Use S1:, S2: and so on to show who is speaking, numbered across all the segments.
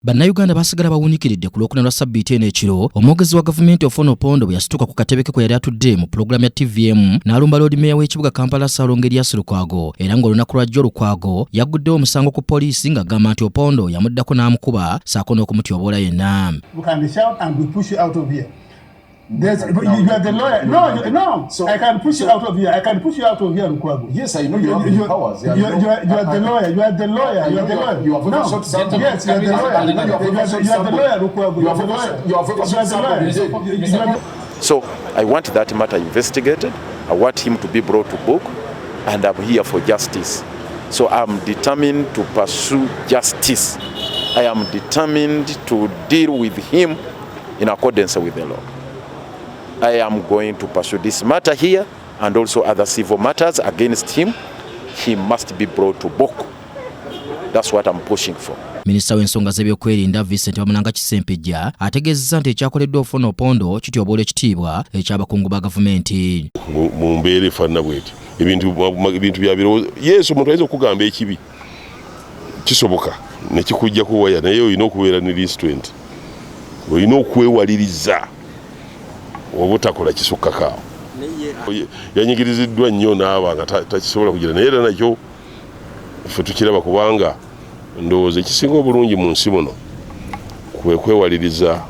S1: Bannayuganda basigala bawunikiridde ku lwokuna lwa ssabbiiti eno ekiro omwogezi wa gavumenti Ofwono Opondo bwe yasituka ku katebe ke kwe yali atudde mu pulogulaamu ya TVM n'alumba loodi meeya w'ekibuga Kampala Ssalongo Erias era ng'olunaku lwajjo Lukwago yagguddewo omusango ku poliisi ng'agamba nti Opondo yamuddako n'amukuba ssaako n'okumutyoboola yenna.
S2: You are the lawyer. No. So I can push you out of here. I can push you out of here, Lukwago.
S3: Yes, I know you have the powers.
S2: You are the lawyer. You are the lawyer. You are the lawyer.
S3: You have no.
S2: Yes, you are the lawyer. You are the lawyer, Lukwago. You are the lawyer.
S4: So I want that matter investigated. I want him to be brought to book, and I'm here for justice. So I'm determined to pursue justice. I am determined to deal with him in accordance with the law. I am going to pursue this matter here and also other civil matters against him. He must be brought to book. That's what I'm pushing for.
S1: Minisita w'ensonga z'ebyokwerinda Vicent Ssempijja ategeezezza nti ekyakoleddwa Ofwono Opondo kityoboola ekitiibwa eky'abakungu ba gavumenti.
S5: Mu mbeera efaanana bw'eti ebintu bya birowoozo yesu omuntu ayinza okugamba ekibi kisoboka ne kikuggyako waya naye olina okubeera ne restraint, olina okwewaliriza obutakola kisukkakaawo. Yanyigiriziddwa nnyo n'aba nga takisobola kugira naye era nakyo ffe tukiraba kubanga ndowooza ekisinga obulungi mu nsi muno kwe kwewaliriza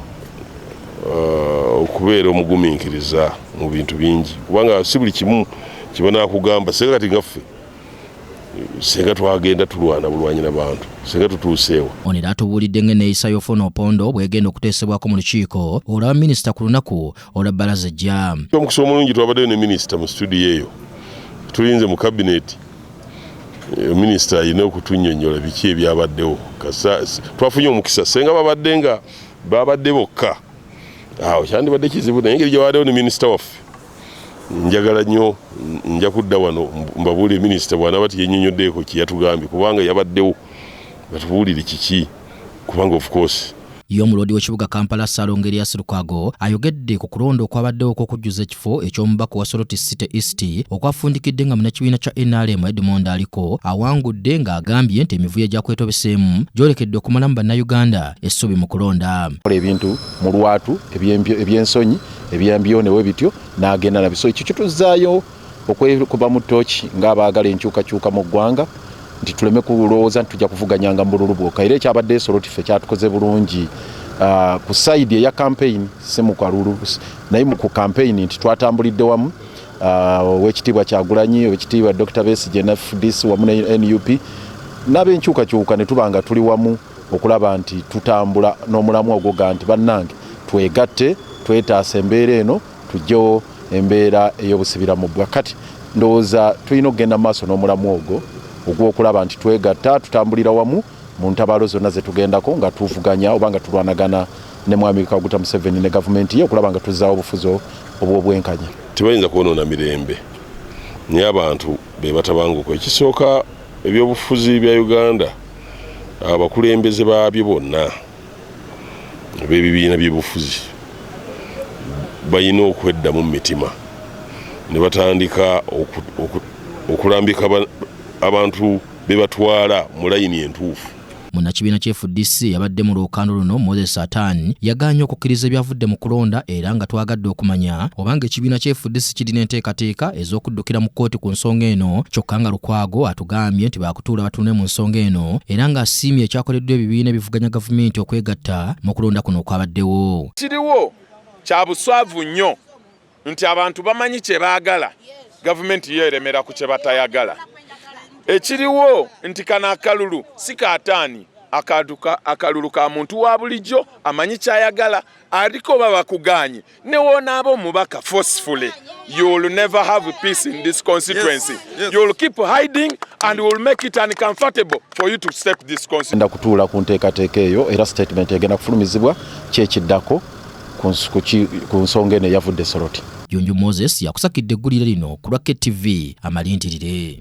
S5: okubeera omugumiikiriza mu bintu bingi kubanga si buli kimu kibanakugamba senga kati ngaffe senga twagenda tulwana bulwanyi n'abantu senga tutuuseewo.
S1: Ono era atubuulidde ng'enneeyisa y'Ofwono Opondo bw'egenda okuteesebwako mu lukiiko olwa minisita ku lunaku olwa bbalaza ejja.
S5: Omukisa omulungi twabaddeyo ne minisita mu studio eyo tulinze mu kabineeti. Minisita alina okutunnyonnyola biki ebyabaddewo. Twafunye omukisa senga babadde bokka awo kyandibadde kizibu naye engeri gye babaddewo ne minisita waffe njagala nnyo nja kudda wano mbabuulire minisita bw'anaaba yennyonnyoddeeko kye yatugambye kubanga yabaddewo batubuulire kiki kubanga of course.
S1: Ye omuloodi w'ekibuga Kampala Ssalongo Erias ayogedde ku kulonda okwabaddewo okw'okujjuza ekifo eky'omubaka wa Soroti City East okwafundikidde nga munnakibiina kya NRM Edmond aliko awangudde ng'agambye nti emivuyo egyakwetobeseemu gyolekedde okumalamu bannayuganda essuubi mu kulonda.
S3: Ebintu mu lwatu ebyensonyi ebyembyonewo bityo n'agenda nabiso ekyo kituzaayo okwekuba mu ttooki ng'abaagala enkyukakyuka mu ggwanga nti tuleme kulowooza nti tujja kuvuganyanga mu bululu bwokka era ekyabadde Soroti ffe kyatukoze bulungi ku sayidi eya campaign si mu kalulu naye ku campaign nti twatambulidde wamu ow'ekitiibwa Kyagulanyi ow'ekitiibwa Dr. Besigye ne FDC wamu ne NUP n'ab'enkyukakyuka ne tuba nga tuli wamu okulaba nti tutambula n'omulamu ogwo nti bannange twegatte twetaasa embeera eno tujjewo embeera ey'obusibira mu bbwa kati ndowooza tulina okugenda maaso n'omulamu ogwo ogw'okulaba nti twegatta tutambulira wamu mu ntabaalo zonna ze tugendako nga tuvuganya oba nga tulwanagana ne mwami Kaguta Museveni ne gavumenti ye okulaba nga tuzzaawo obufuzi obw'obwenkanya.
S5: Tebayinza kwonoona mirembe naye abantu be batabanguko. Ekisooka ebyobufuzi bya Uganda abakulembeze baabyo bonna b'ebibiina by'obufuzi balina okweddamu mu mitima ne batandika okulambika abantu be batwala mu layini entuufu.
S1: Munnakibiina kya FDC yabadde mu lwokaano luno Moses Atani yagaanye okukkiriza ebyavudde mu kulonda era nga twagadde okumanya obanga ekibiina kya FDC kirina enteekateeka ez'okuddukira mu kkooti ku nsonga eno kyokka nga Lukwago atugambye nti baakutuula batuune mu nsonga eno era ng'asiimye ekyakoleddwa ebibiina ebivuganya gavumenti okwegatta mu kulonda kuno okwabaddewo.
S6: Kiriwo kya buswavu nnyo nti abantu bamanyi kye baagala gavumenti yeeremera ku kye batayagala. Ekiriwo nti kana akalulu si kaataani akalulu ka muntu wa bulijjo amanyi kyayagala aliko baba kuganye ne wonaabo omubaka forcefully. You will never have peace in this constituency. Yes. You will keep hiding and will make it uncomfortable for you to step this constituency.
S3: Enda kutuula ku nteekateeka eyo era statement egenda kufulumizibwa kyekiddako ku nsonga eno eyavudde Soroti.
S1: Moses yakusakidde eggulire lino ku lwa KTV Amalintirire.